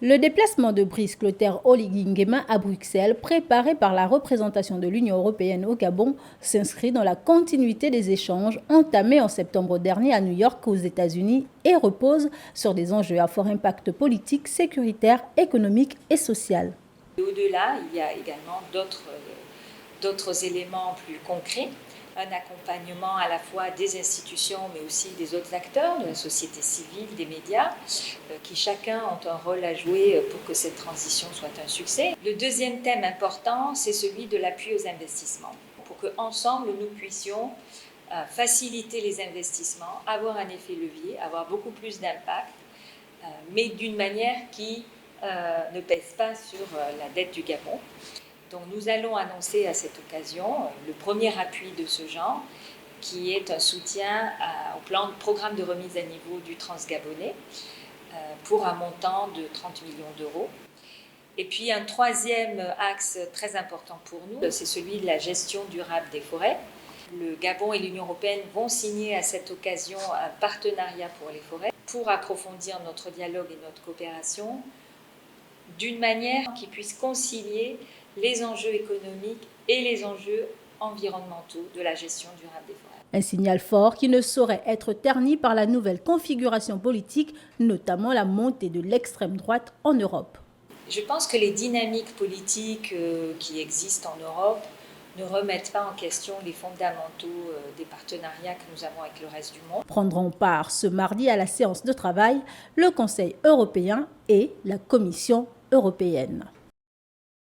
Le déplacement de Brice Clotaire Oligui Nguema à Bruxelles, préparé par la représentation de l'Union européenne au Gabon, s'inscrit dans la continuité des échanges entamés en septembre dernier à New York aux États-Unis et repose sur des enjeux à fort impact politique, sécuritaire, économique et social. Au-delà, il y a également d'autres éléments plus concrets, un accompagnement à la fois des institutions mais aussi des autres acteurs, de la société civile, des médias, qui chacun ont un rôle à jouer pour que cette transition soit un succès. Le deuxième thème important, c'est celui de l'appui aux investissements, pour qu'ensemble nous puissions faciliter les investissements, avoir un effet levier, avoir beaucoup plus d'impact, mais d'une manière qui ne pèse pas sur la dette du Gabon. Donc nous allons annoncer à cette occasion le premier appui de ce genre, qui est un soutien au programme de remise à niveau du Transgabonais pour un montant de 30 millions d'euros. Et puis un troisième axe très important pour nous, c'est celui de la gestion durable des forêts. Le Gabon et l'Union européenne vont signer à cette occasion un partenariat pour les forêts pour approfondir notre dialogue et notre coopération d'une manière qui puisse concilier les enjeux économiques et les enjeux environnementaux de la gestion durable des forêts. Un signal fort qui ne saurait être terni par la nouvelle configuration politique, notamment la montée de l'extrême droite en Europe. Je pense que les dynamiques politiques qui existent en Europe ne remettent pas en question les fondamentaux des partenariats que nous avons avec le reste du monde. Prendront part ce mardi à la séance de travail le Conseil européen et la Commission européenne.